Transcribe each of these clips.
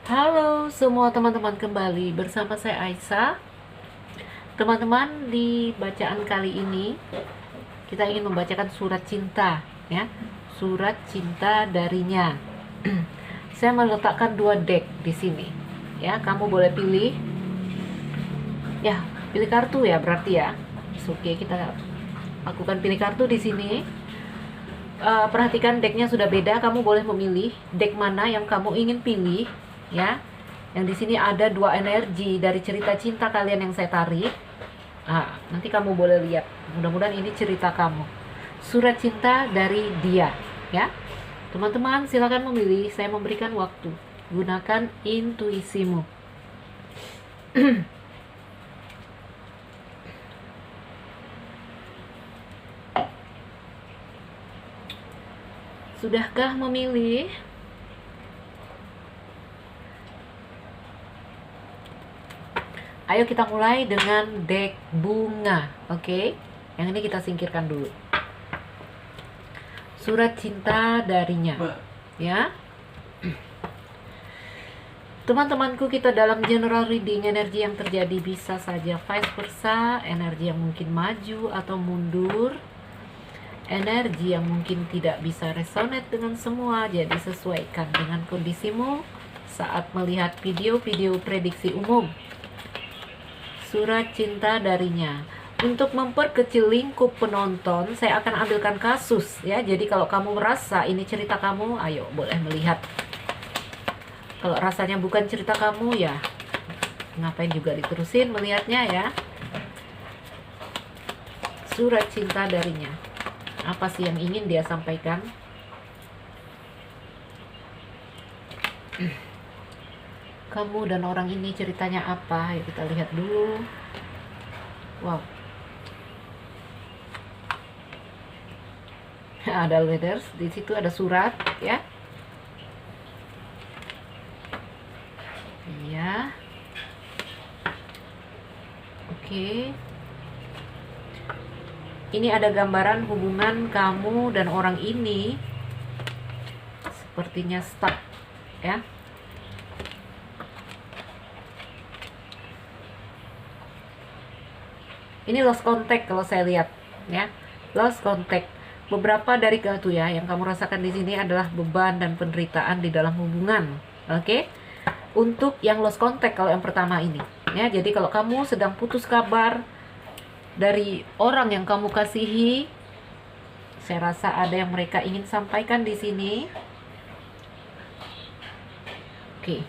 Halo semua teman-teman, kembali bersama saya Aisyah. Teman-teman, di bacaan kali ini kita ingin membacakan surat cinta, ya. Surat cinta darinya. Saya meletakkan dua deck di sini. Ya, kamu boleh pilih. Ya, pilih kartu ya berarti ya. Oke, kita lakukan pilih kartu di sini. Perhatikan decknya sudah beda, kamu boleh memilih deck mana yang kamu ingin pilih, ya. Yang di sini ada dua energi dari cerita cinta kalian yang saya tarik. Nanti kamu boleh lihat. Mudah-mudahan ini cerita kamu. Surat cinta dari dia, ya. Teman-teman, silakan memilih. Saya memberikan waktu. Gunakan intuisimu. Sudahkah memilih? Ayo kita mulai dengan deck bunga, oke? Yang ini kita singkirkan dulu. Surat cinta darinya, ya. Teman-temanku, kita dalam general reading. Energi yang terjadi bisa saja vice versa, energi yang mungkin maju atau mundur, energi yang mungkin tidak bisa resonate dengan semua. Jadi sesuaikan dengan kondisimu saat melihat video-video prediksi umum. Surat cinta darinya. Untuk memperkecil lingkup penonton, saya akan ambilkan kasus, ya. Jadi kalau kamu merasa ini cerita kamu, ayo boleh melihat. Kalau rasanya bukan cerita kamu, ya ngapain juga diterusin melihatnya, ya. Surat cinta darinya. Apa sih yang ingin dia sampaikan? Kamu dan orang ini ceritanya apa? Yuk kita lihat dulu. Wow. Ada letters, di situ ada surat, ya. Iya. Oke. Ini ada gambaran hubungan kamu dan orang ini sepertinya stuck, ya. Ini lost contact kalau saya lihat, ya. Lost contact. Beberapa dari itu ya yang kamu rasakan di sini adalah beban dan penderitaan di dalam hubungan. Oke? Untuk yang lost contact, kalau yang pertama ini, ya. Jadi kalau kamu sedang putus kabar dari orang yang kamu kasihi, saya rasa ada yang mereka ingin sampaikan di sini. Oke.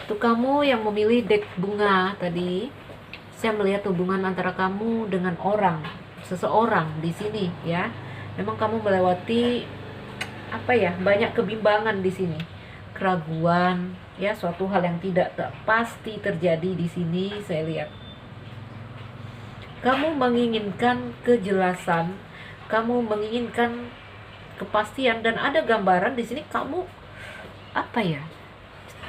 Untuk kamu yang memilih deck bunga tadi, saya melihat hubungan antara kamu dengan seseorang di sini, ya. Memang kamu melewati banyak kebimbangan di sini, keraguan, ya, suatu hal yang tidak pasti terjadi di sini. Saya lihat kamu menginginkan kejelasan, kamu menginginkan kepastian, dan ada gambaran di sini kamu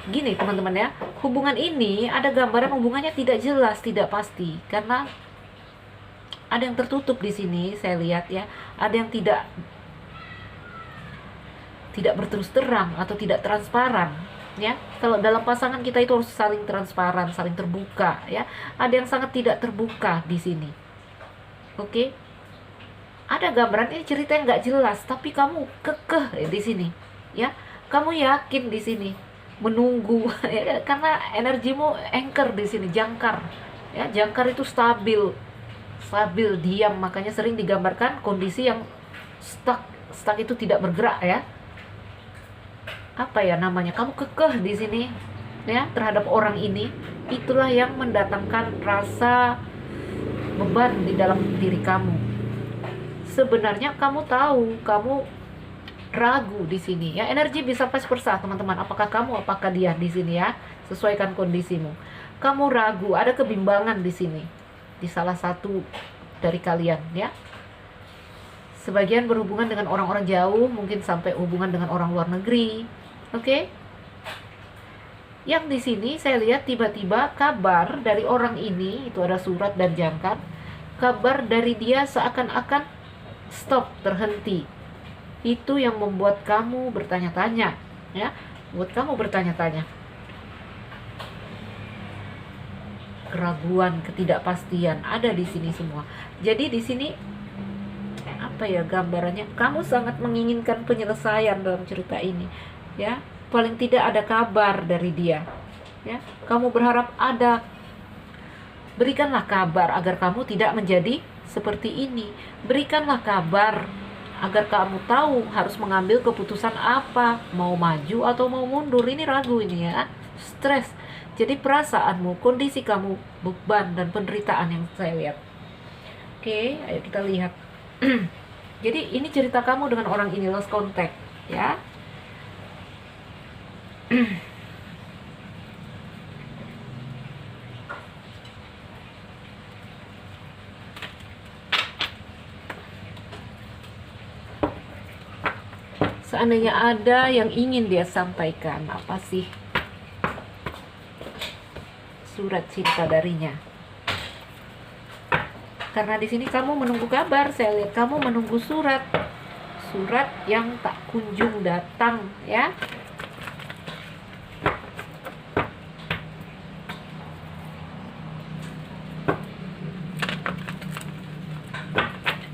gini teman-teman, ya. Hubungan ini ada gambaran hubungannya tidak jelas, tidak pasti, karena ada yang tertutup di sini. Saya lihat, ya, ada yang tidak berterus terang atau tidak transparan, ya. Kalau dalam pasangan kita itu harus saling transparan, saling terbuka, ya. Ada yang sangat tidak terbuka di sini. Oke. Ada gambaran ini cerita yang nggak jelas, tapi kamu kekeh di sini, ya. Kamu yakin di sini, menunggu, ya, karena energimu anchor di sini, jangkar, ya. Jangkar itu stabil, diam, makanya sering digambarkan kondisi yang stuck itu tidak bergerak, ya. Namanya, kamu kekeh di sini, ya, terhadap orang ini. Itulah yang mendatangkan rasa beban di dalam diri kamu. Sebenarnya kamu tahu, kamu ragu di sini, ya. Energi bisa vice versa, teman-teman. Apakah kamu, apakah dia di sini, ya. Sesuaikan kondisimu. Kamu ragu, ada kebimbangan di sini di salah satu dari kalian, ya. Sebagian berhubungan dengan orang-orang jauh, mungkin sampai hubungan dengan orang luar negeri. Oke? Yang di sini saya lihat tiba-tiba kabar dari orang ini, itu ada surat dan jangkar. Kabar dari dia seakan-akan stop, terhenti. Itu yang membuat kamu bertanya-tanya, ya. Buat kamu bertanya-tanya. Keraguan, ketidakpastian ada di sini semua. Jadi di sini apa ya gambarannya? Kamu sangat menginginkan penyelesaian dalam cerita ini, ya. Paling tidak ada kabar dari dia, ya. Kamu berharap ada, berikanlah kabar agar kamu tidak menjadi seperti ini. Berikanlah kabar agar kamu tahu harus mengambil keputusan apa, mau maju atau mau mundur. Ini ragu ini, ya, stres. Jadi perasaanmu, kondisi kamu, beban dan penderitaan yang saya lihat. Oke, ayo kita lihat. Jadi ini cerita kamu dengan orang ini, lost contact, ya. Seandainya ada yang ingin dia sampaikan, apa sih surat cinta darinya? Karena di sini kamu menunggu kabar, saya lihat kamu menunggu surat yang tak kunjung datang, ya.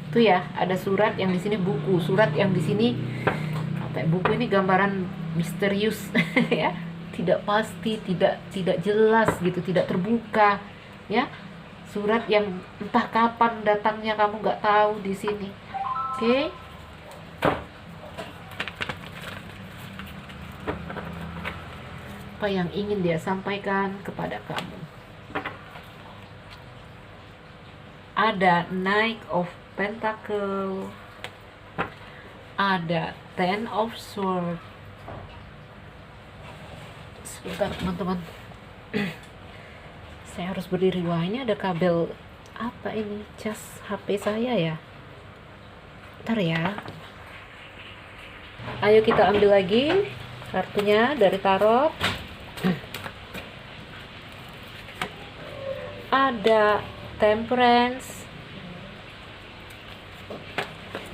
Itu ya, ada surat yang di sini buku, surat yang di sini apa ya, buku ini gambaran misterius ya, tidak pasti, tidak jelas gitu, tidak terbuka, ya. Surat yang entah kapan datangnya kamu nggak tahu di sini. Oke. Apa yang ingin dia sampaikan kepada kamu? Ada Knight of Pentacle, ada Ten of Swords. Sebentar teman-teman, saya harus berdiri. Wah, ini ada kabel apa ini? Cas HP saya ya. Ntar ya. Ayo kita ambil lagi kartunya dari tarot. Ada Temperance,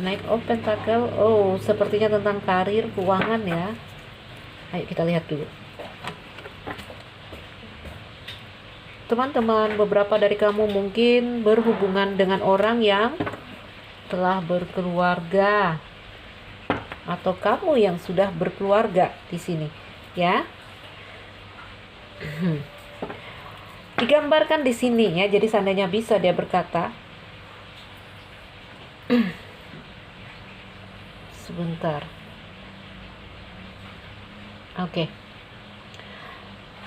Knight of Pentacle. Oh, sepertinya tentang karir, keuangan ya. Ayo kita lihat dulu. Teman-teman, beberapa dari kamu mungkin berhubungan dengan orang yang telah berkeluarga, atau kamu yang sudah berkeluarga di sini, ya. Digambarkan di sini ya. Jadi seandainya bisa dia berkata, sebentar. Oke.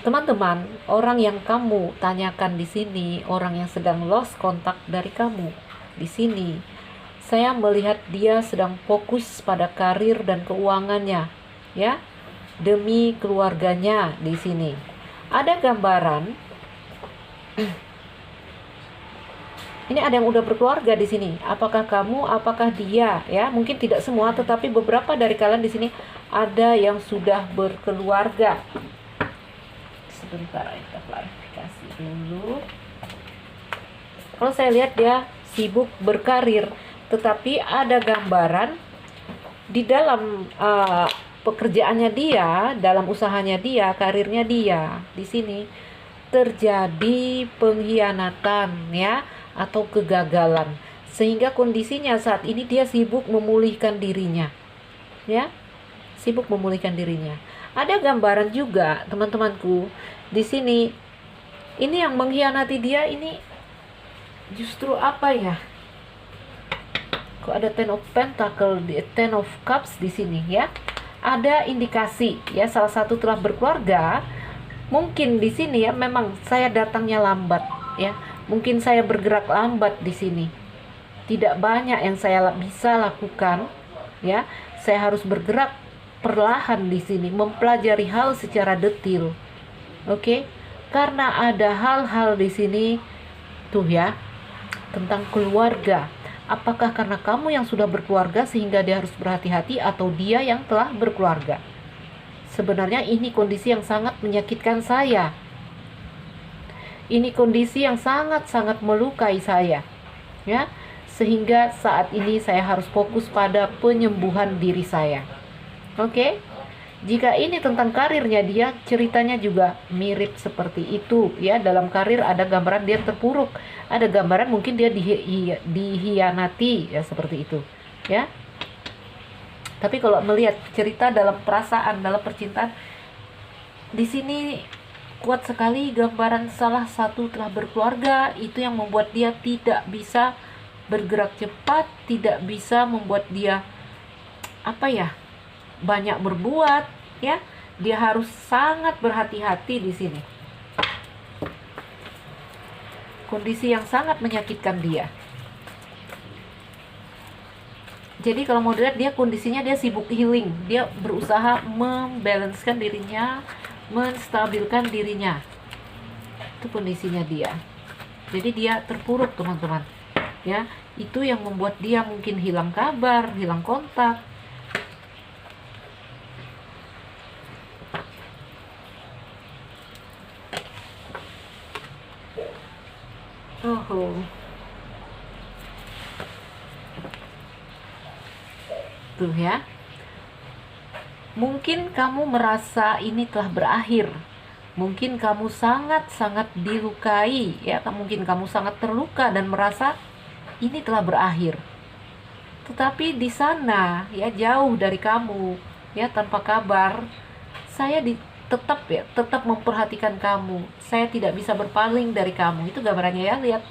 Teman-teman, orang yang kamu tanyakan di sini, orang yang sedang lost kontak dari kamu di sini, saya melihat dia sedang fokus pada karir dan keuangannya, ya, demi keluarganya di sini. Ada gambaran. Ini ada yang udah berkeluarga di sini. Apakah kamu, apakah dia, ya? Mungkin tidak semua, tetapi beberapa dari kalian di sini ada yang sudah berkeluarga. Sebentar, kita klarifikasi dulu. Kalau saya lihat dia sibuk berkarir, tetapi ada gambaran di dalam pekerjaannya dia, dalam usahanya dia, karirnya dia di sini terjadi pengkhianatan, ya, atau kegagalan, sehingga kondisinya saat ini dia sibuk memulihkan dirinya, ya, sibuk memulihkan dirinya. Ada gambaran juga teman-temanku di sini, ini yang mengkhianati dia ini justru apa ya? Kok ada Ten of Pentacle, Ten of Cups di sini, ya? Ada indikasi, ya, salah satu telah berkeluarga. Mungkin di sini ya, memang saya datangnya lambat, ya. Mungkin saya bergerak lambat di sini. Tidak banyak yang saya bisa lakukan, ya. Saya harus bergerak perlahan di sini, mempelajari hal secara detail. Oke? Karena ada hal-hal di sini tuh ya, tentang keluarga. Apakah karena kamu yang sudah berkeluarga sehingga dia harus berhati-hati, atau dia yang telah berkeluarga? Sebenarnya ini kondisi yang sangat menyakitkan saya. Ini kondisi yang sangat-sangat melukai saya, ya. Sehingga saat ini saya harus fokus pada penyembuhan diri saya. Oke? Jika ini tentang karirnya dia, ceritanya juga mirip seperti itu, ya. Dalam karir ada gambaran dia terpuruk, ada gambaran mungkin dia dihianati, ya, seperti itu, ya. Tapi kalau melihat cerita dalam perasaan, dalam percintaan, di sini kuat sekali gambaran salah satu telah berkeluarga. Itu yang membuat dia tidak bisa bergerak cepat, tidak bisa membuat dia banyak berbuat, ya. Dia harus sangat berhati-hati di sini. Kondisi yang sangat menyakitkan dia. Jadi kalau mau dilihat, dia kondisinya dia sibuk healing, dia berusaha membalancekan dirinya, menstabilkan dirinya. Itu kondisinya dia. Jadi dia terpuruk, teman-teman, ya. Itu yang membuat dia mungkin hilang kabar, hilang kontak. Tuh, ya. Mungkin kamu merasa ini telah berakhir. Mungkin kamu sangat-sangat dilukai, ya. Mungkin kamu sangat terluka dan merasa ini telah berakhir. Tetapi di sana, ya, jauh dari kamu, ya, tanpa kabar, saya tetap memperhatikan kamu. Saya tidak bisa berpaling dari kamu. Itu gambarannya, ya. Lihat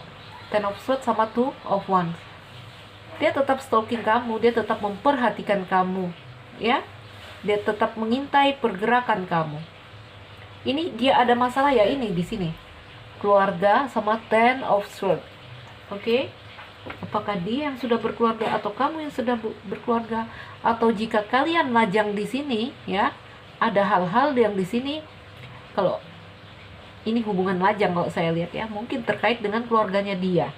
Ten of Swords sama Two of Wands. Dia tetap stalking kamu, dia tetap memperhatikan kamu, ya. Dia tetap mengintai pergerakan kamu. Ini dia ada masalah, ya, ini di sini. Keluarga sama Ten of Swords. Oke? Apakah dia yang sudah berkeluarga atau kamu yang sudah berkeluarga? Atau jika kalian lajang di sini, ya, ada hal-hal yang di sini, kalau ini hubungan lajang kalau saya lihat, ya, mungkin terkait dengan keluarganya dia.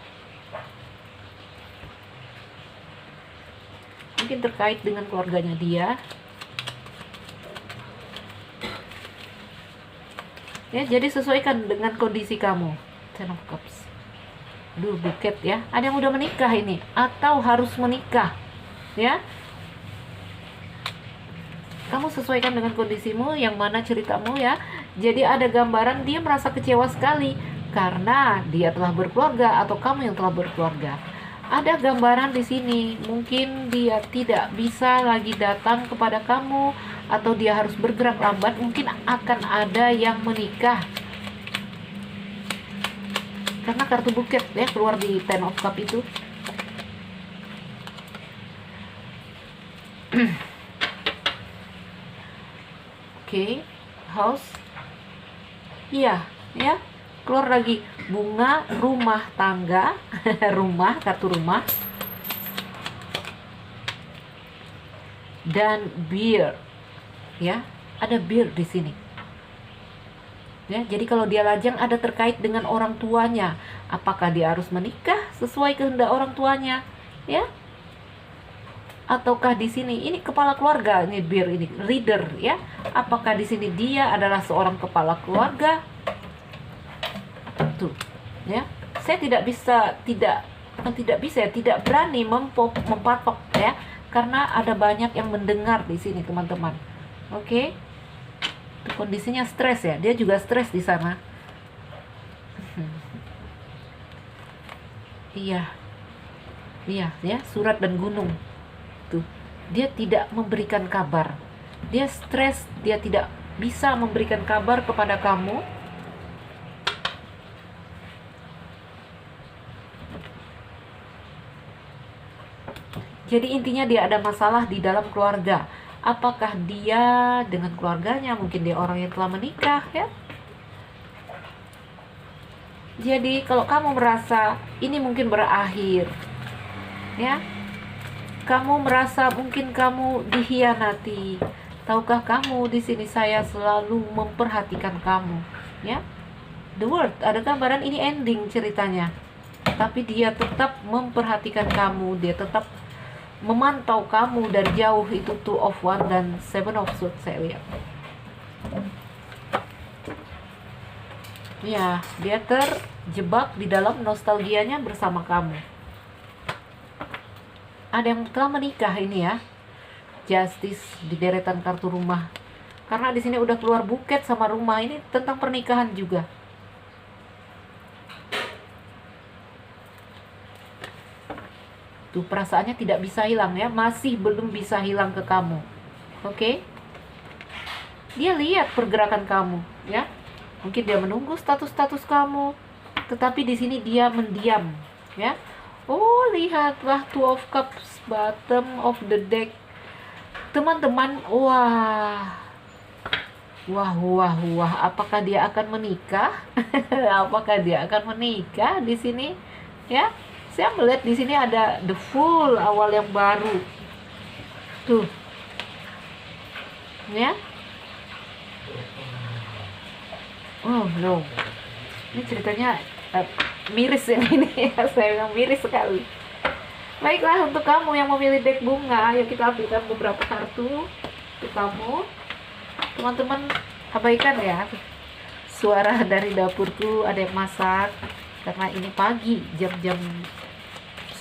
Mungkin terkait dengan keluarganya dia. Ya, jadi sesuaikan dengan kondisi kamu. Ten of Cups. Buket, ya. Ada yang udah menikah ini atau harus menikah, ya. Kamu sesuaikan dengan kondisimu, yang mana ceritamu, ya. Jadi ada gambaran dia merasa kecewa sekali karena dia telah berkeluarga atau kamu yang telah berkeluarga. Ada gambaran di sini, mungkin dia tidak bisa lagi datang kepada kamu atau dia harus bergerak lambat, mungkin akan ada yang menikah. Karena kartu buket, ya, keluar di Ten of Cup itu. Oke, house. Iya, ya. Keluar lagi bunga, rumah tangga, rumah, kartu rumah, dan beer, ya. Ada beer di sini. Ya, jadi kalau dia lajang ada terkait dengan orang tuanya. Apakah dia harus menikah sesuai kehendak orang tuanya, ya? Ataukah di sini ini kepala keluarga, ini beer, ini leader, ya? Apakah di sini dia adalah seorang kepala keluarga? Tuh, ya. Saya tidak berani mempatok, ya, karena ada banyak yang mendengar di sini, teman-teman. Oke. Kondisinya stres, ya. Dia juga stres di sana. Iya. Iya, ya, surat dan gunung. Tuh. Dia tidak memberikan kabar. Dia stres, dia tidak bisa memberikan kabar kepada kamu. Jadi intinya dia ada masalah di dalam keluarga. Apakah dia dengan keluarganya, mungkin dia orang yang telah menikah, ya. Jadi kalau kamu merasa ini mungkin berakhir, ya. Kamu merasa mungkin kamu dihianati. Tahukah kamu di sini saya selalu memperhatikan kamu, ya. The World, ada gambaran ini ending ceritanya. Tapi dia tetap memperhatikan kamu, dia tetap memantau kamu dari jauh. Itu Two of Wands dan Seven of Swords saya lihat. Ya, dia terjebak di dalam nostalgianya bersama kamu. Ada yang telah menikah ini ya. Justice di deretan kartu rumah. Karena di sini udah keluar buket sama rumah, ini tentang pernikahan juga. Tuh perasaannya tidak bisa hilang ya, masih belum bisa hilang ke kamu. Oke? Dia lihat pergerakan kamu, ya. Mungkin dia menunggu status-status kamu, tetapi di sini dia mendiam, ya. Oh, lihatlah Two of Cups, bottom of the deck. Teman-teman, wah. Wah, apakah dia akan menikah? Apakah dia akan menikah di sini? Ya, saya melihat di sini ada the Fool, awal yang baru. Tuh, ya. Oh no, ini ceritanya miris ini ya, saya bilang miris sekali. Baiklah, untuk kamu yang memilih deck bunga, ayo kita ambilkan beberapa kartu untuk kamu. Teman-teman, abaikan ya suara dari dapurku, ada yang masak karena ini pagi, jam-jam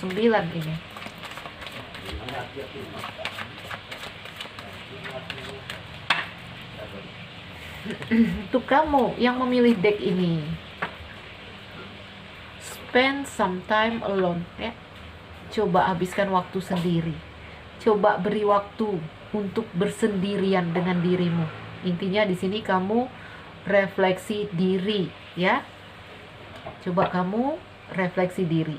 9 ini. Untuk kamu yang memilih deck ini, spend some time alone ya. Coba habiskan waktu sendiri. Coba beri waktu untuk bersendirian dengan dirimu. Intinya di sini kamu refleksi diri ya. Coba kamu refleksi diri.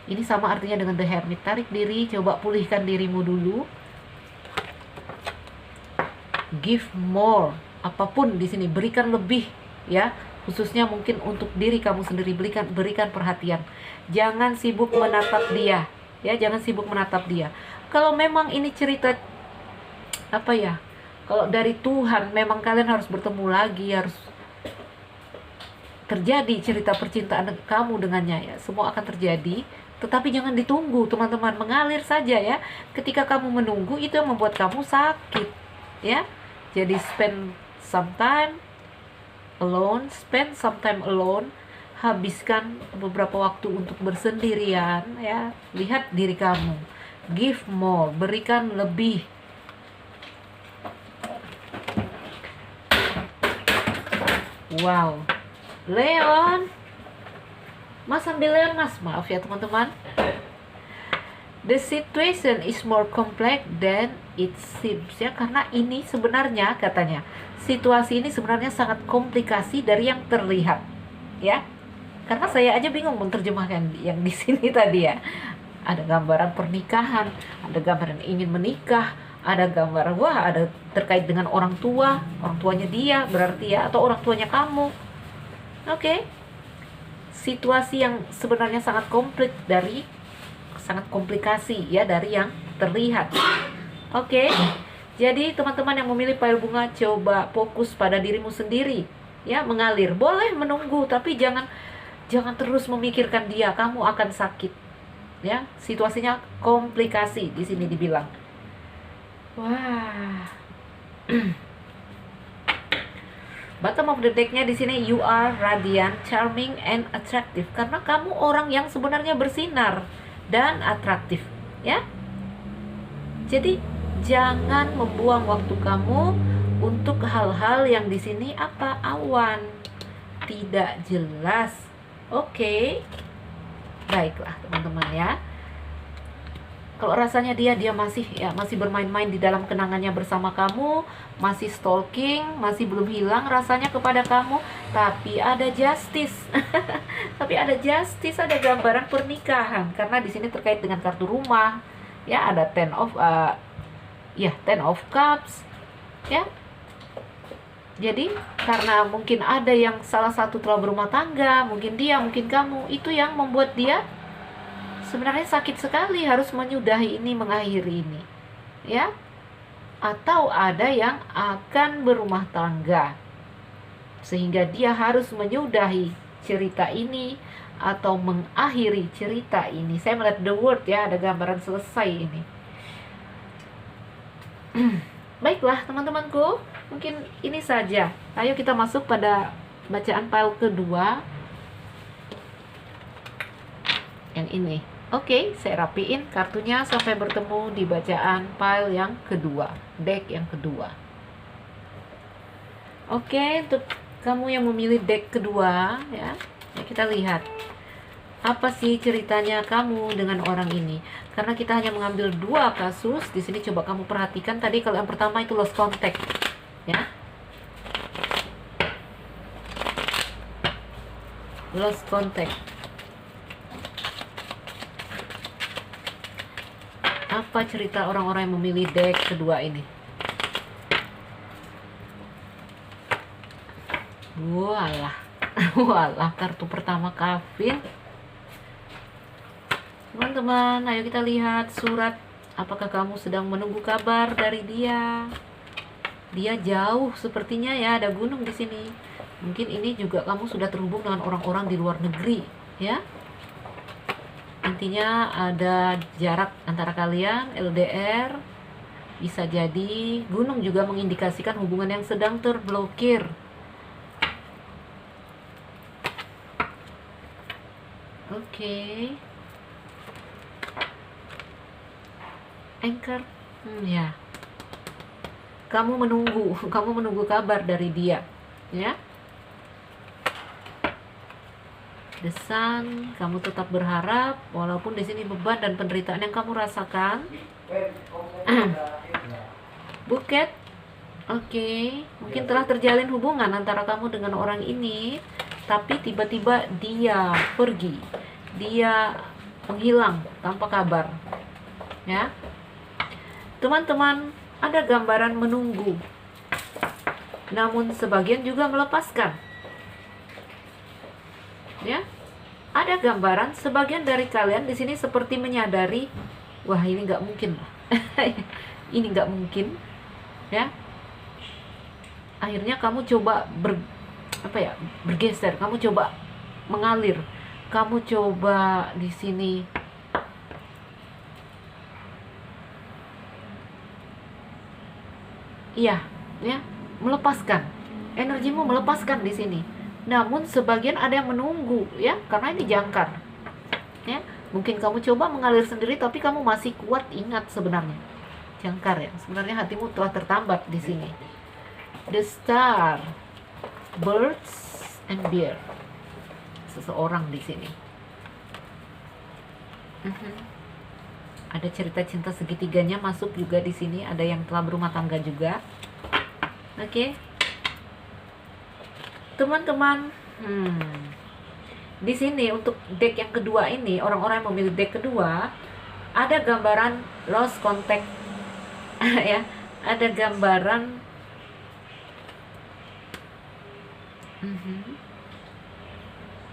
Ini sama artinya dengan The Hermit. Tarik diri, coba pulihkan dirimu dulu. Give more. Apapun di sini, berikan lebih ya. Khususnya mungkin untuk diri kamu sendiri, berikan perhatian. Jangan sibuk menatap dia. Ya, jangan sibuk menatap dia. Kalau memang ini cerita apa ya? Kalau dari Tuhan memang kalian harus bertemu lagi, harus terjadi cerita percintaan kamu dengannya ya. Semua akan terjadi, tetapi jangan ditunggu, teman-teman, mengalir saja ya. Ketika kamu menunggu itu yang membuat kamu sakit, ya. Jadi spend some time alone, habiskan beberapa waktu untuk bersendirian ya. Lihat diri kamu, give more, berikan lebih. Wow, Leon, Mas ambil Leon Mas, maaf ya teman-teman. The situation is more complex than it seems ya, karena ini sebenarnya katanya situasi ini sebenarnya sangat komplikasi dari yang terlihat ya. Karena saya aja bingung menerjemahkan yang di sini tadi ya. Ada gambaran pernikahan, ada gambaran ingin menikah, ada gambaran ada terkait dengan orang tuanya dia berarti ya, atau orang tuanya kamu. Oke. Situasi yang sebenarnya sangat komplikasi ya dari yang terlihat. Oke. Jadi teman-teman yang memilih pile bunga, coba fokus pada dirimu sendiri ya, mengalir. Boleh menunggu tapi jangan terus memikirkan dia, kamu akan sakit. Ya, situasinya komplikasi di sini dibilang. Wah. Bottom of the deck-nya di sini, you are radiant, charming and attractive. Karena kamu orang yang sebenarnya bersinar dan atraktif, ya. Jadi jangan membuang waktu kamu untuk hal-hal yang di sini awan, tidak jelas. Oke. Baiklah teman-teman ya. Kalau rasanya dia masih bermain-main di dalam kenangannya bersama kamu, masih stalking, masih belum hilang rasanya kepada kamu, tapi ada justice. Tapi ada justice, ada gambaran pernikahan karena di sini terkait dengan kartu rumah. Ya, ada Ten of Cups. Ya. Jadi karena mungkin ada yang salah satu telah berumah tangga, mungkin dia, mungkin kamu, itu yang membuat dia sebenarnya sakit sekali harus menyudahi ini, mengakhiri ini, ya. Atau ada yang akan berumah tangga sehingga dia harus menyudahi cerita ini atau mengakhiri cerita ini. Saya melihat the word ya, ada gambaran selesai ini. Baiklah teman-temanku, mungkin ini saja. Ayo kita masuk pada bacaan pile kedua yang ini. Oke, saya rapiin kartunya sampai bertemu di bacaan pile yang kedua, deck yang kedua. Oke, untuk kamu yang memilih deck kedua, ya kita lihat apa sih ceritanya kamu dengan orang ini. Karena kita hanya mengambil 2 kasus di sini, coba kamu perhatikan tadi. Kalau yang pertama itu lost contact, ya, lost contact. Apa cerita orang-orang yang memilih deck kedua ini? Walah, walah, kartu pertama Kavin. Teman-teman, ayo kita lihat surat. Apakah kamu sedang menunggu kabar dari dia? Dia jauh sepertinya, ya, ada gunung di sini. Mungkin ini juga kamu sudah terhubung dengan orang-orang di luar negeri, ya. Intinya ada jarak antara kalian, LDR. Bisa jadi gunung juga mengindikasikan hubungan yang sedang terblokir. Oke. Anchor, ya. Kamu menunggu kabar dari dia, ya. The Sun, kamu tetap berharap walaupun di sini beban dan penderitaan yang kamu rasakan. Buket, oke, mungkin telah terjalin hubungan antara kamu dengan orang ini, tapi tiba-tiba dia pergi, dia menghilang tanpa kabar, ya. Teman-teman, ada gambaran menunggu, namun sebagian juga melepaskan, ya. Ada gambaran sebagian dari kalian di sini seperti menyadari, wah ini nggak mungkin, ini nggak mungkin, ya. Akhirnya kamu coba bergeser, kamu coba mengalir, kamu coba di sini ya, melepaskan energimu, melepaskan di sini. Namun sebagian ada yang menunggu, ya, karena ini jangkar, ya. Mungkin kamu coba mengalir sendiri, tapi kamu masih kuat. Ingat, sebenarnya jangkar, ya. Sebenarnya hatimu telah tertambat di sini. The Star, Birds and Bear, seseorang di sini. Ada cerita cinta segitiganya masuk juga di sini. Ada yang telah berumah tangga juga. Oke. Teman-teman, di sini untuk deck yang kedua ini, orang-orang yang memilih deck kedua, ada gambaran lost contact, ya, ada gambaran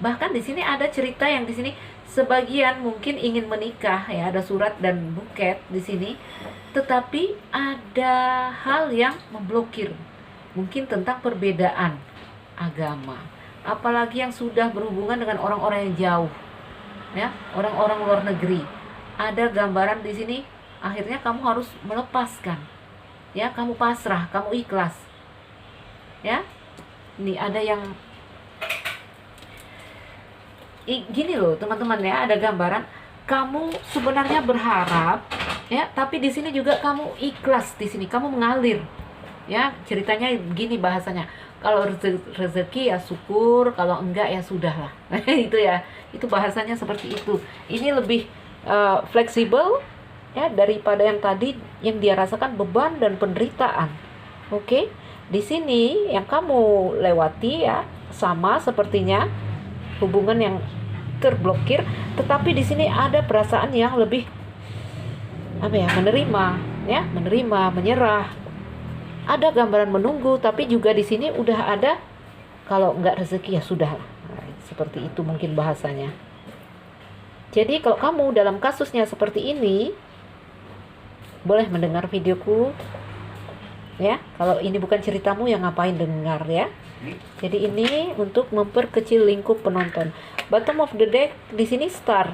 bahkan di sini ada cerita yang di sini sebagian mungkin ingin menikah, ya, ada surat dan buket di sini, tetapi ada hal yang memblokir, mungkin tentang perbedaan agama, apalagi yang sudah berhubungan dengan orang-orang yang jauh, ya, orang-orang luar negeri. Ada gambaran di sini, akhirnya kamu harus melepaskan, ya, kamu pasrah, kamu ikhlas, ya. Ini ada yang gini loh, teman-teman, ya, ada gambaran kamu sebenarnya berharap, ya, tapi di sini juga kamu ikhlas, di sini kamu mengalir, ya. Ceritanya gini bahasanya, kalau rezeki ya syukur, kalau enggak ya sudahlah. Itu, ya, itu bahasanya seperti itu. Ini lebih fleksibel, ya, daripada yang tadi yang dia rasakan beban dan penderitaan. Oke, di sini yang kamu lewati, ya, sama sepertinya hubungan yang terblokir, tetapi di sini ada perasaan yang lebih menerima, ya, menyerah. Ada gambaran menunggu, tapi juga di sini udah ada, kalau enggak rezeki ya sudah. Nah, seperti itu mungkin bahasanya. Jadi kalau kamu dalam kasusnya seperti ini, boleh mendengar videoku, ya. Kalau ini bukan ceritamu, yang ngapain dengar, ya. Jadi ini untuk memperkecil lingkup penonton. Bottom of the deck di sini Star.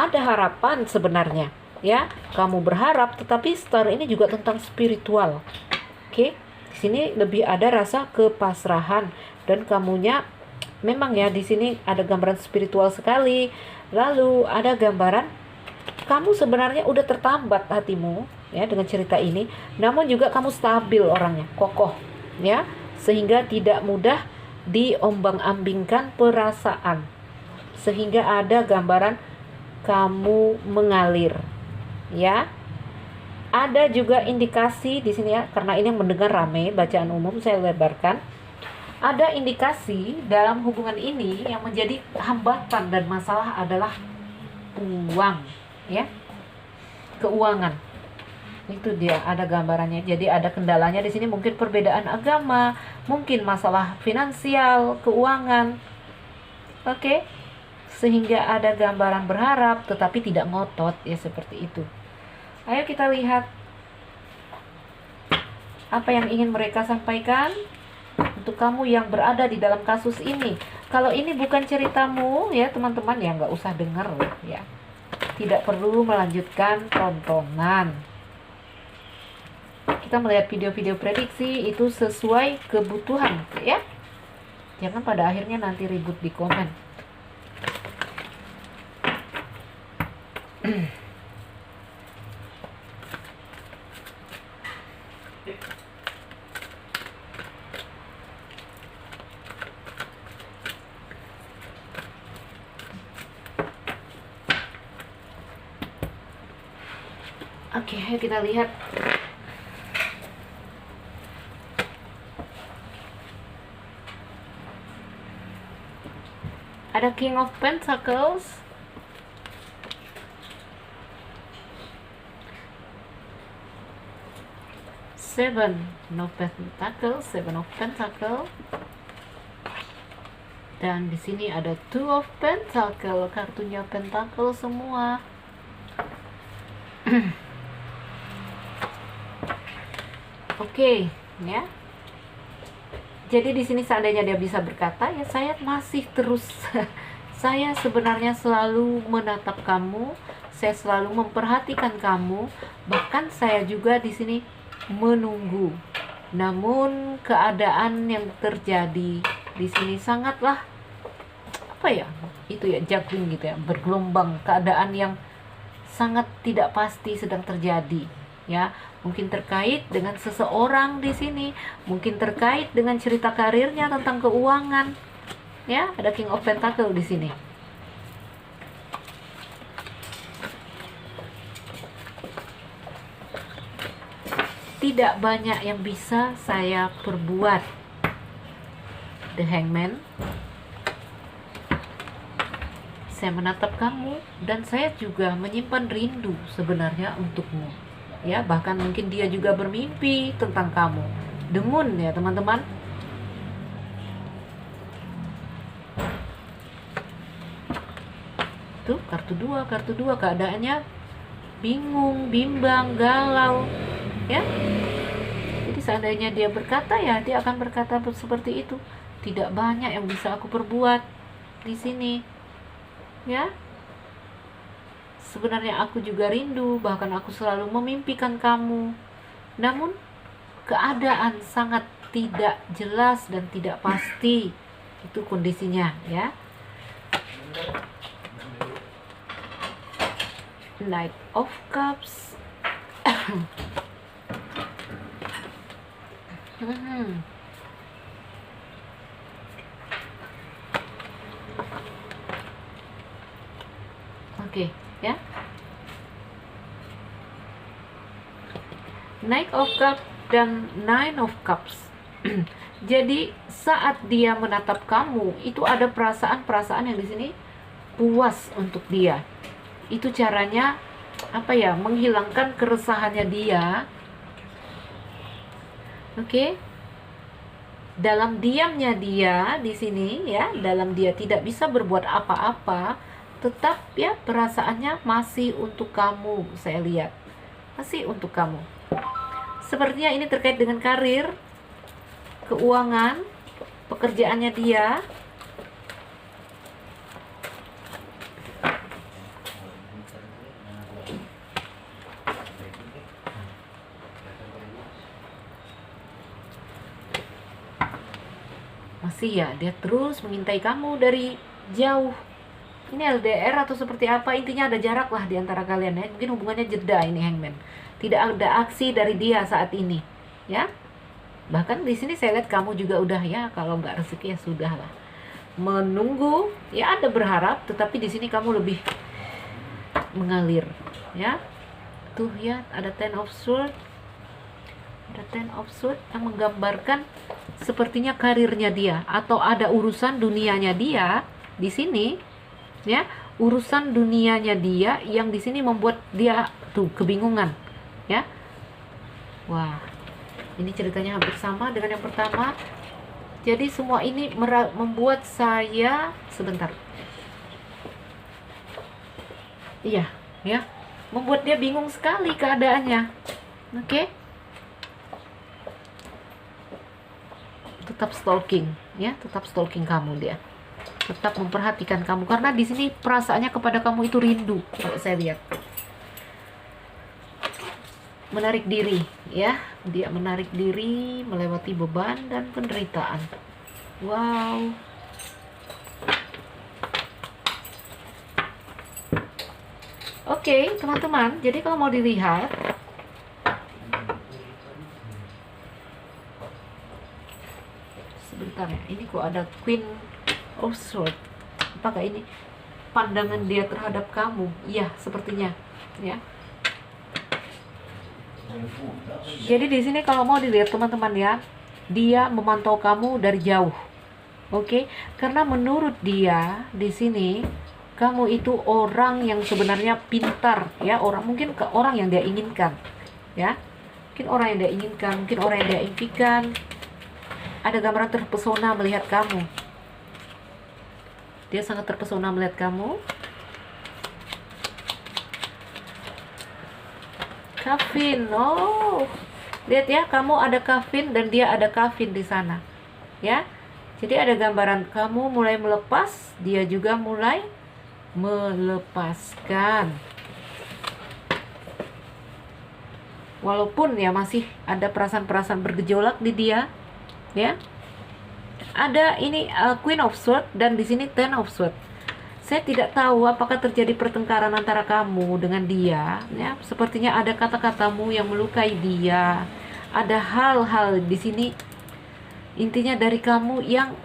Ada harapan sebenarnya, ya. Kamu berharap, tetapi Star ini juga tentang spiritual. Oke, di sini lebih ada rasa kepasrahan, dan kamunya memang ya di sini ada gambaran spiritual sekali. Lalu ada gambaran kamu sebenarnya udah tertambat hatimu ya dengan cerita ini, namun juga kamu stabil orangnya, kokoh ya, sehingga tidak mudah diombang-ambingkan perasaan. Sehingga ada gambaran kamu mengalir ya. Ada juga indikasi di sini ya, karena ini mendengar rame bacaan umum saya lebarkan. Ada indikasi dalam hubungan ini yang menjadi hambatan dan masalah adalah uang ya, keuangan. Itu dia ada gambarannya. Jadi ada kendalanya di sini, mungkin perbedaan agama, mungkin masalah finansial, keuangan. Oke. Sehingga ada gambaran berharap tetapi tidak ngotot ya, seperti itu. Ayo kita lihat apa yang ingin mereka sampaikan untuk kamu yang berada di dalam kasus ini. Kalau ini bukan ceritamu ya teman-teman, ya nggak usah denger ya. Tidak perlu melanjutkan tontonan. Kita melihat video-video prediksi itu sesuai kebutuhan ya. Jangan pada akhirnya nanti ribut di komen. Oke, ayo kita lihat. Ada King of Pentacles, Seven of Pentacles, Seven of Pentacles, dan di sini ada Two of Pentacles, kartunya Pentacle semua. Oke, ya. Jadi di sini seandainya dia bisa berkata, ya saya masih terus saya sebenarnya selalu menatap kamu, saya selalu memperhatikan kamu, bahkan saya juga di sini menunggu. Namun keadaan yang terjadi di sini sangatlah apa ya? Itu ya juggling gitu ya, bergelombang, keadaan yang sangat tidak pasti sedang terjadi. Ya, mungkin terkait dengan seseorang di sini, mungkin terkait dengan cerita karirnya tentang keuangan. Ya, ada King of Pentacle di sini. Tidak banyak yang bisa saya perbuat. The Hangman. Saya menatap kamu dan saya juga menyimpan rindu sebenarnya untukmu. Ya, bahkan mungkin dia juga bermimpi tentang kamu. The Moon ya teman-teman. Tuh kartu dua keadaannya bingung, bimbang, galau ya. Jadi seandainya dia berkata, ya dia akan berkata seperti itu. Tidak banyak yang bisa aku perbuat di sini ya. Sebenarnya aku juga rindu, bahkan aku selalu memimpikan kamu. Namun keadaan sangat tidak jelas dan tidak pasti. Itu kondisinya ya. Knight of Cups. Oke, ya. Knight of Cups dan Nine of Cups. Jadi saat dia menatap kamu, itu ada perasaan-perasaan yang di sini puas untuk dia. Itu caranya apa ya? Menghilangkan keresahannya dia. Oke. Dalam diamnya dia di sini ya, dalam dia tidak bisa berbuat apa-apa, tetap ya perasaannya masih untuk kamu. Saya lihat masih untuk kamu. Sepertinya ini terkait dengan karir, keuangan, pekerjaannya dia. kasih ya, dia terus mengintai kamu dari jauh. Ini LDR atau seperti apa, intinya ada jarak lah di antara kalian ya. Mungkin hubungannya jeda ini Hangman. Tidak ada aksi dari dia saat ini, ya. Bahkan di sini saya lihat kamu juga udah ya, kalau nggak rezeki ya sudah lah. Menunggu, ya ada berharap, tetapi di sini kamu lebih mengalir, ya. Tuh ya, ada Ten of Swords. Ada Ten of Swords yang menggambarkan sepertinya karirnya dia atau ada urusan dunianya dia di sini. Ya, urusan dunianya dia yang di sini membuat dia tuh kebingungan, ya. Wah, ini ceritanya hampir sama dengan yang pertama. Jadi semua ini membuat saya sebentar. Iya, ya. Membuat dia bingung sekali keadaannya. Oke. Tetap stalking, ya, tetap stalking kamu dia. Tetap memperhatikan kamu karena di sini perasaannya kepada kamu itu rindu kalau saya lihat. Menarik diri, ya. Dia menarik diri melewati beban dan penderitaan. Wow. Oke, teman-teman. Jadi kalau mau dilihat, sebentar ya. Ini kok ada Queen of Swords. Apakah ini pandangan dia terhadap kamu? Iya, sepertinya, ya. Jadi di sini kalau mau dilihat teman-teman ya, dia memantau kamu dari jauh. Oke, karena menurut dia di sini kamu itu orang yang sebenarnya pintar, ya, mungkin orang yang dia inginkan, ya. Mungkin orang yang dia inginkan, mungkin orang yang dia impikan. Ada gambaran terpesona melihat kamu. Dia sangat terpesona melihat kamu. Kavin, oh, lihat ya, kamu ada Kavin dan dia ada Kavin di sana, ya. Jadi ada gambaran kamu mulai melepas, dia juga mulai melepaskan. Walaupun ya masih ada perasaan-perasaan bergejolak di dia, ya. Ada ini Queen of Swords dan di sini Ten of Swords. Saya tidak tahu apakah terjadi pertengkaran antara kamu dengan dia, ya. Sepertinya ada kata-katamu yang melukai dia. Ada hal-hal di sini intinya dari kamu yang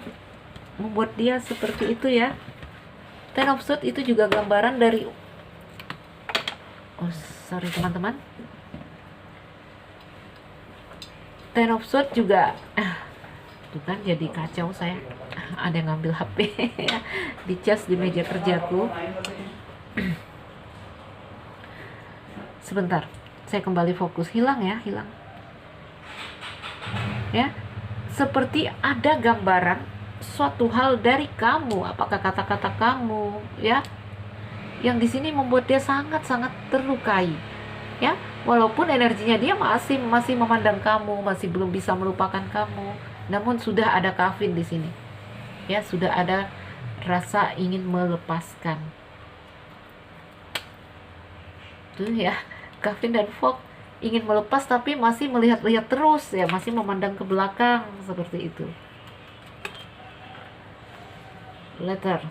membuat dia seperti itu, ya. Ten of Swords itu juga gambaran dari, oh sorry teman-teman, Ten of Swords juga tuh kan jadi kacau saya. Ada yang ngambil HP ya, dicas di meja kerjaku. Sebentar, saya kembali fokus. Hilang ya, hilang. Ya, seperti ada gambaran suatu hal dari kamu. Apakah kata-kata kamu, ya, yang di sini membuat dia sangat-sangat terlukai, ya. Walaupun energinya dia masih memandang kamu, masih belum bisa melupakan kamu, namun sudah ada Kavin di sini. Ya, sudah ada rasa ingin melepaskan. Tuh ya, Kavin dan Fox ingin melepas tapi masih melihat-lihat terus, ya, masih memandang ke belakang seperti itu. Letter.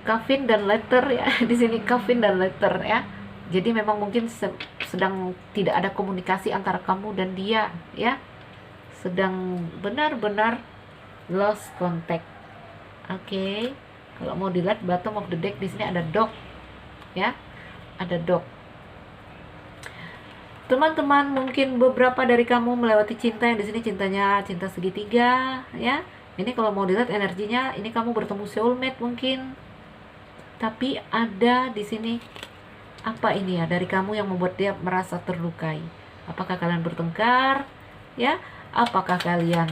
Kavin dan letter ya, di sini Kavin dan letter ya. Jadi memang mungkin sedang tidak ada komunikasi antara kamu dan dia, ya. Sedang benar-benar lost contact. Oke. Kalau mau dilihat bottom of the deck di sini ada dog, ya. Ada dog. Teman-teman, mungkin beberapa dari kamu melewati cinta yang di sini cintanya cinta segitiga, ya. Ini kalau mau dilihat energinya, ini kamu bertemu soulmate mungkin. Tapi ada di sini apa ini ya dari kamu yang membuat dia merasa terlukai? Apakah kalian bertengkar, ya? Apakah kalian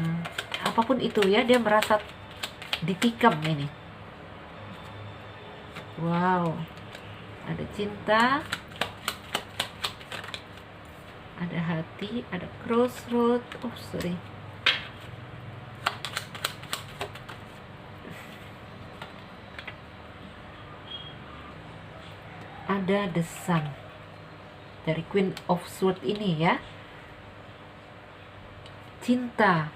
apapun itu ya, dia merasa ditikam ini. Wow. Ada cinta, ada hati, ada crossroad. Oh, sorry. Ada the sun dari Queen of Swords ini, ya. Cinta,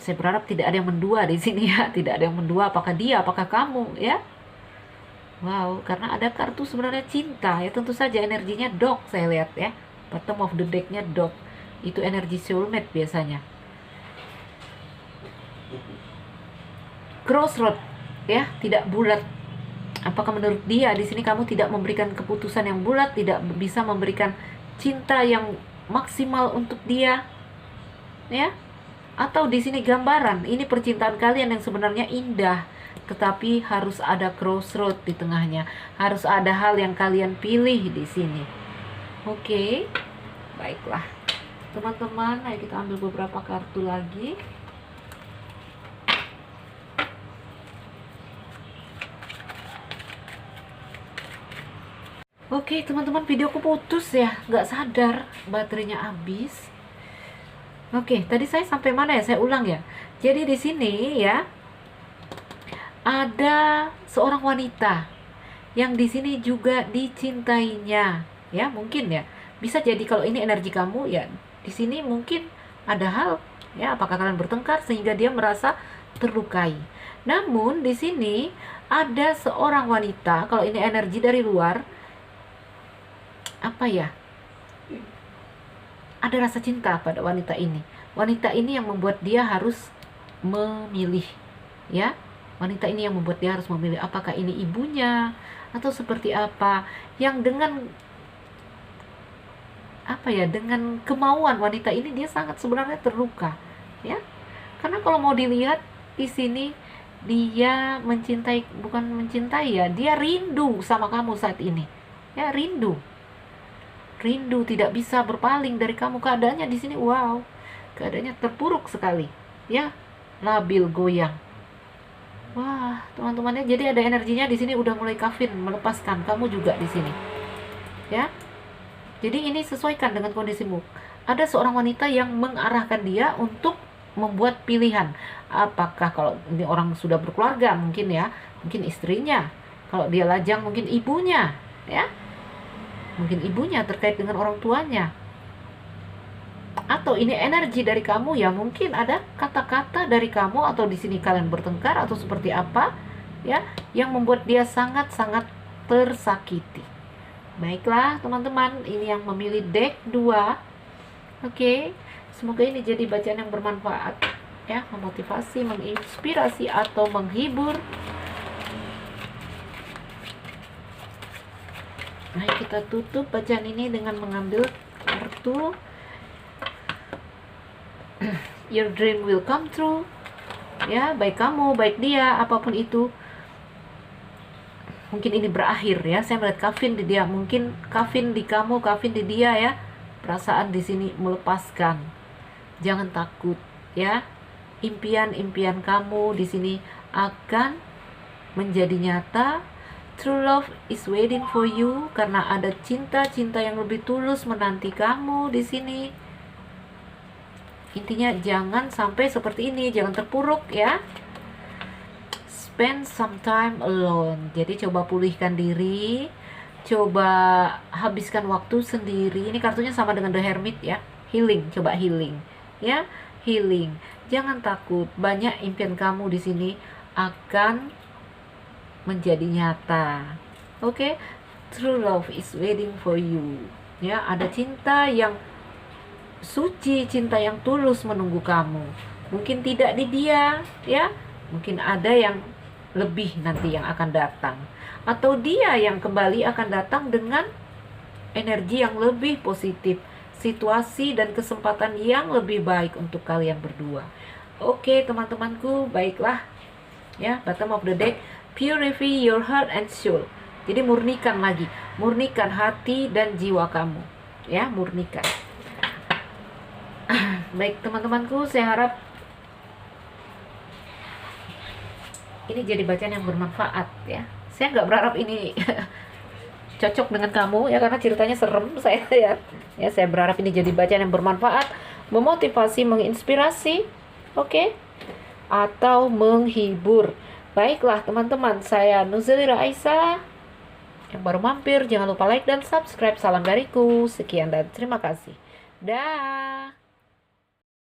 Saya berharap tidak ada yang mendua di sini ya, tidak ada yang mendua. Apakah dia, apakah kamu ya? Wow, karena ada kartu sebenarnya cinta ya, tentu saja energinya dog saya lihat ya. Bottom of the deck-nya dog. Itu energi soulmate biasanya. Crossroad ya, tidak bulat. Apakah menurut dia di sini kamu tidak memberikan keputusan yang bulat, tidak bisa memberikan cinta yang maksimal untuk dia? Ya? Atau di sini gambaran, ini percintaan kalian yang sebenarnya indah, tetapi harus ada crossroad di tengahnya. Harus ada hal yang kalian pilih di sini. Oke. Baiklah. Teman-teman, ayo kita ambil beberapa kartu lagi. Oke, teman-teman, videoku putus ya, nggak sadar baterainya habis. Oke, tadi saya sampai mana ya? Saya ulang ya. Jadi di sini ya ada seorang wanita yang di sini juga dicintainya, ya mungkin ya. Bisa jadi kalau ini energi kamu ya, di sini mungkin ada hal ya. Apakah kalian bertengkar sehingga dia merasa terlukai? Namun di sini ada seorang wanita, kalau ini energi dari luar, apa ya, ada rasa cinta pada wanita ini. Wanita ini yang membuat dia harus memilih ya. Wanita ini yang membuat dia harus memilih, apakah ini ibunya atau seperti apa, yang dengan apa ya, dengan kemauan wanita ini dia sangat sebenarnya terluka ya. Karena kalau mau dilihat di sini dia mencintai, bukan mencintai ya, dia rindu sama kamu saat ini ya, rindu tidak bisa berpaling dari kamu. Keadaannya di sini wow, keadaannya terpuruk sekali ya, labil, goyang. Wah, teman-temannya, jadi ada energinya di sini udah mulai kafir, melepaskan kamu juga di sini ya. Jadi ini sesuaikan dengan kondisimu. Ada seorang wanita yang mengarahkan dia untuk membuat pilihan. Apakah kalau ini orang sudah berkeluarga mungkin ya, mungkin istrinya. Kalau dia lajang mungkin ibunya ya. Mungkin ibunya terkait dengan orang tuanya. Atau ini energi dari kamu ya, mungkin ada kata-kata dari kamu, atau di sini kalian bertengkar atau seperti apa ya, yang membuat dia sangat-sangat tersakiti. Baiklah teman-teman, ini yang memilih deck 2. Oke, semoga ini jadi bacaan yang bermanfaat ya, memotivasi, menginspirasi atau menghibur. Nah, kita tutup bacaan ini dengan mengambil kartu Your dream will come true ya, baik kamu, baik dia, apapun itu. Mungkin ini berakhir ya, saya melihat kafin di dia, mungkin kafin di kamu, kafin di dia ya. Perasaan di sini melepaskan. Jangan takut ya. Impian-impian kamu di sini akan menjadi nyata. True love is waiting for you, karena ada cinta-cinta yang lebih tulus menanti kamu di sini. Intinya jangan sampai seperti ini, jangan terpuruk ya. Spend some time alone. Jadi coba pulihkan diri, coba habiskan waktu sendiri. Ini kartunya sama dengan The Hermit ya. Healing, coba healing ya, healing. Jangan takut, banyak impian kamu di sini akan menjadi nyata. Oke, true love is waiting for you. Ya, ada cinta yang suci, cinta yang tulus menunggu kamu. Mungkin tidak di dia, ya. Mungkin ada yang lebih nanti yang akan datang. Atau dia yang kembali akan datang dengan energi yang lebih positif, situasi dan kesempatan yang lebih baik untuk kalian berdua. Oke, teman-temanku, baiklah. Ya, bottom of the deck. Purify your heart and soul. Jadi murnikan lagi, murnikan hati dan jiwa kamu, ya, murnikan. Baik teman-temanku, saya harap ini jadi bacaan yang bermanfaat ya. Saya nggak berharap ini cocok dengan kamu ya, karena ceritanya serem saya ya. Ya, saya berharap ini jadi bacaan yang bermanfaat, memotivasi, menginspirasi, oke, atau menghibur. Baiklah teman-teman, saya Nuzulira Aisyah. Yang baru mampir, jangan lupa like dan subscribe. Salam dariku, sekian dan terima kasih. Dah.